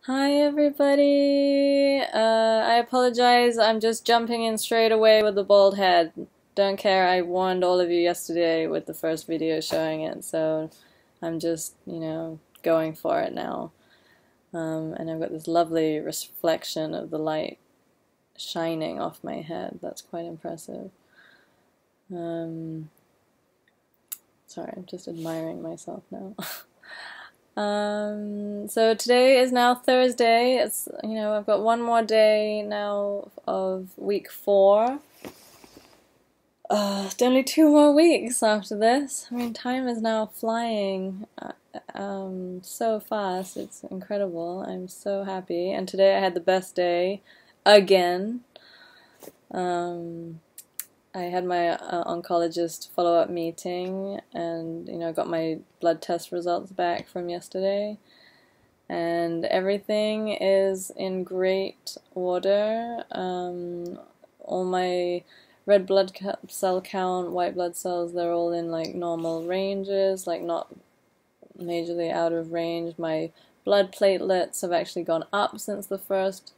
Hi everybody! I apologize, I'm just jumping in straight away with the bald head. Don't care, I warned all of you yesterday with the first video showing it, so I'm just, going for it now. And I've got this lovely reflection of the light shining off my head. That's quite impressive. Sorry, I'm just admiring myself now. So today is now Thursday. I've got one more day now of week 4. Only 2 more weeks after this. I mean, time is now flying so fast. It's incredible. I'm so happy. And today I had the best day again. I had my oncologist follow-up meeting, and I got my blood test results back from yesterday, and everything is in great order. All my red blood cell count, white blood cells, they're all in like normal ranges, like not majorly out of range. My blood platelets have actually gone up since the first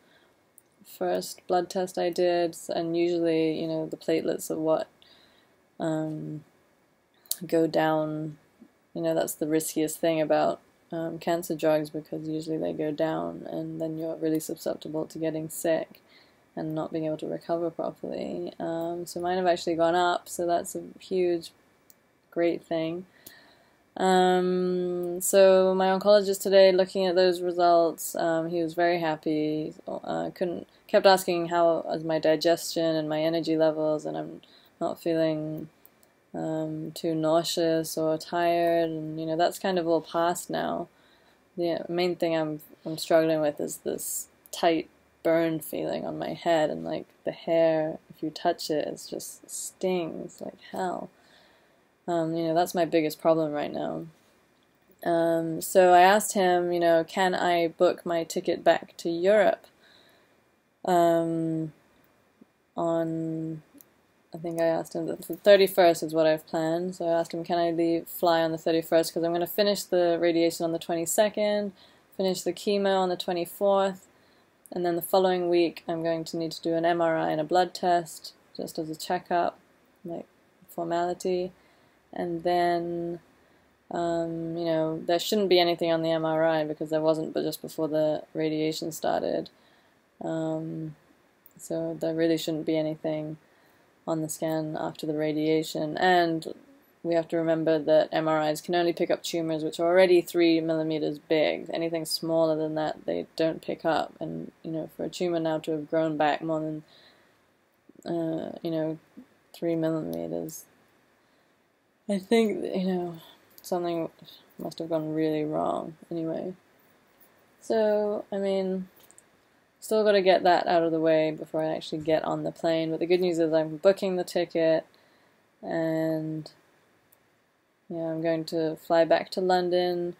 blood test I did, and usually, the platelets are what go down. That's the riskiest thing about cancer drugs, because usually they go down, and then you're really susceptible to getting sick and not being able to recover properly. So mine have actually gone up, so that's a huge, great thing. So my oncologist today, looking at those results, he was very happy. Kept asking how is my digestion and my energy levels, and I'm not feeling too nauseous or tired, and that's kind of all past now. The main thing I'm struggling with is this tight burn feeling on my head, and like the hair, if you touch it, it just stings like hell. That's my biggest problem right now. So I asked him, can I book my ticket back to Europe? I think I asked him, the 31st is what I've planned. So I asked him, can I fly on the 31st? Because I'm going to finish the radiation on the 22nd, finish the chemo on the 24th, and then the following week I'm going to need to do an MRI and a blood test, just as a checkup, like formality. And then, there shouldn't be anything on the MRI because there wasn't, but just before the radiation started. So there really shouldn't be anything on the scan after the radiation. And we have to remember that MRIs can only pick up tumors which are already 3 millimeters big. Anything smaller than that, they don't pick up. And, for a tumor now to have grown back more than, 3 millimeters, I think, something must have gone really wrong anyway. So, I mean, still got to get that out of the way before I actually get on the plane. But the good news is I'm booking the ticket, and I'm going to fly back to London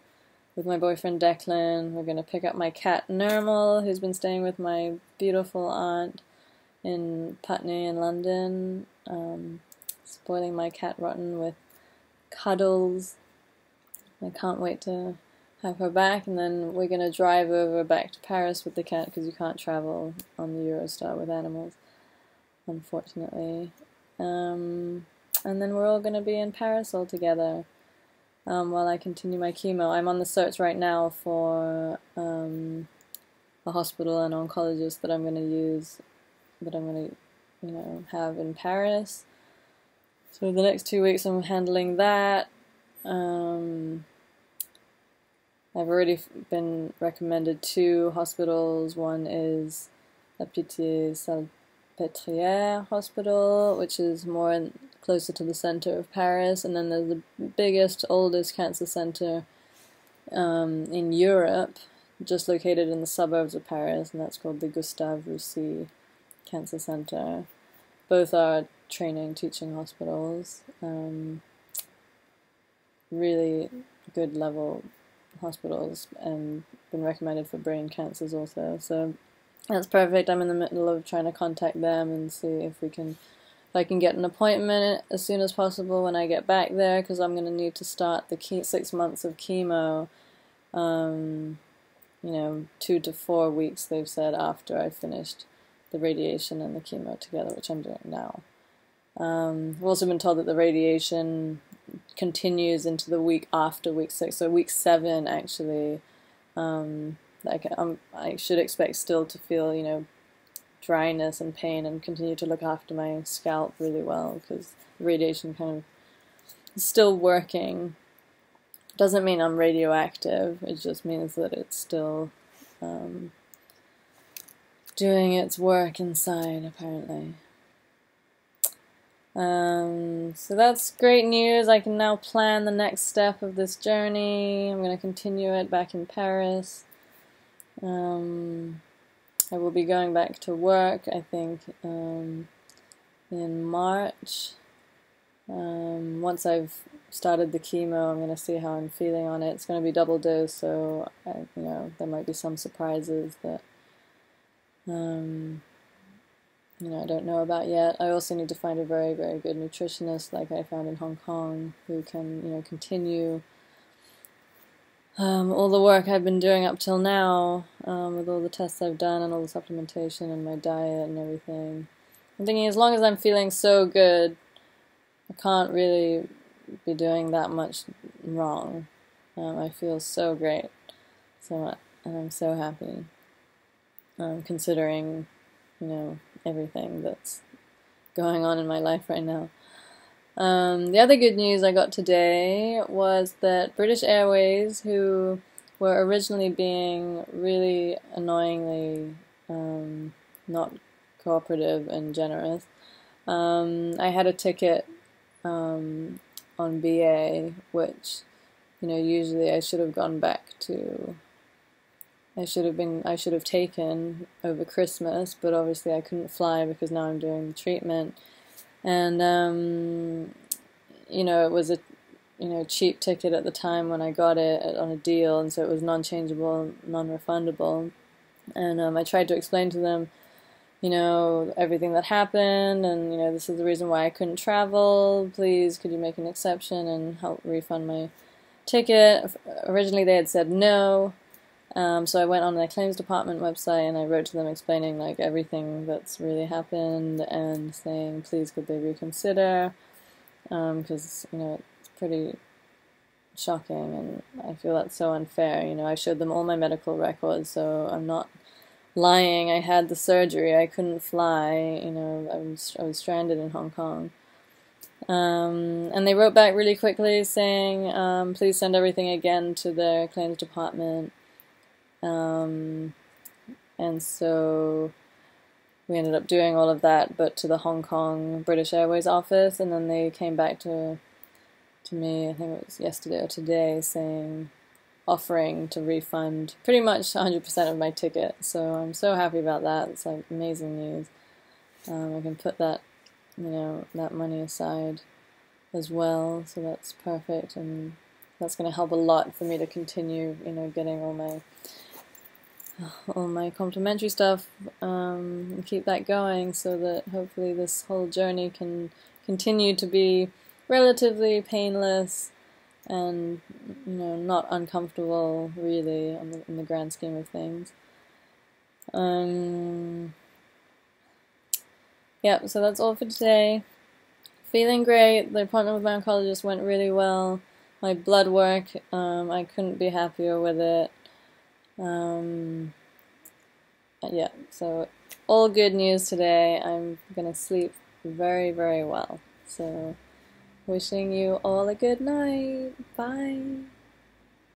with my boyfriend Declan. We're going to pick up my cat Nermal, who's been staying with my beautiful aunt in Putney in London, spoiling my cat rotten with cuddles. I can't wait to have her back, and then we're going to drive over back to Paris with the cat, because you can't travel on the Eurostar with animals, unfortunately. And then we're all going to be in Paris all together while I continue my chemo. I'm on the search right now for a hospital and oncologist that I'm going to use, that I'm going to, have in Paris. So the next 2 weeks I'm handling that. I've already been recommended 2 hospitals. One is La Pitié-Salpêtrière Hospital, which is more closer to the center of Paris, and then there's the biggest, oldest cancer center in Europe, just located in the suburbs of Paris, and that's called the Gustave Roussy Cancer Center. Both are teaching hospitals. Really good level hospitals, and been recommended for brain cancers also. So that's perfect. I'm in the middle of trying to contact them and see if I can get an appointment as soon as possible when I get back there, because I'm going to need to start the 6 months of chemo you know, 2 to 4 weeks, they've said, after I finished the radiation and the chemo together, which I'm doing now. I've also been told that the radiation continues into the week after week 6, so week 7 actually. I should expect still to feel, you know, dryness and pain, and continue to look after my scalp really well, because the radiation kind of is still working. Doesn't mean I'm radioactive, it just means that it's still doing its work inside, apparently. So that's great news. I can now plan the next step of this journey. I'm going to continue it back in Paris. I will be going back to work, I think, in March. Once I've started the chemo, I'm going to see how I'm feeling on it. It's going to be double dose, so you know, there might be some surprises that you know, I don't know about yet. I also need to find a very, very good nutritionist, like I found in Hong Kong, who can, you know, continue all the work I've been doing up till now, with all the tests I've done and all the supplementation and my diet and everything. I'm thinking, as long as I'm feeling so good, I can't really be doing that much wrong. I feel so great, and I'm so happy, considering, you know, everything that's going on in my life right now. The other good news I got today was that British Airways, who were originally being really annoyingly not cooperative and generous, I had a ticket on BA, which, you know, usually I should have gone back to. I should have taken over Christmas, but obviously I couldn't fly because now I'm doing the treatment. And you know, it was a, you know, cheap ticket at the time when I got it on a deal, and so it was non-changeable, non-refundable. And I tried to explain to them, you know, everything that happened, and, you know, this is the reason why I couldn't travel. Please, could you make an exception and help refund my ticket? Originally they had said no. So I went on their claims department website and I wrote to them explaining, like, everything that's really happened and saying, please, could they reconsider, because, you know, it's pretty shocking and I feel that's so unfair. You know, I showed them all my medical records, so I'm not lying. I had the surgery, I couldn't fly, you know, I was stranded in Hong Kong. And they wrote back really quickly saying, please send everything again to their claims department. And so we ended up doing all of that, but to the Hong Kong British Airways office, and then they came back to me, I think it was yesterday or today, saying, offering to refund pretty much 100% of my ticket. So I'm so happy about that. It's like amazing news. I can put that, you know, that money aside as well, so that's perfect, and that's going to help a lot for me to continue, you know, getting all my complimentary stuff, and keep that going, so that hopefully this whole journey can continue to be relatively painless and, you know, not uncomfortable really in the grand scheme of things. Yeah, so that's all for today. Feeling great. The appointment with my oncologist went really well. My blood work, I couldn't be happier with it. Yeah, so all good news today. I'm gonna sleep very, very well. So wishing you all a good night. Bye.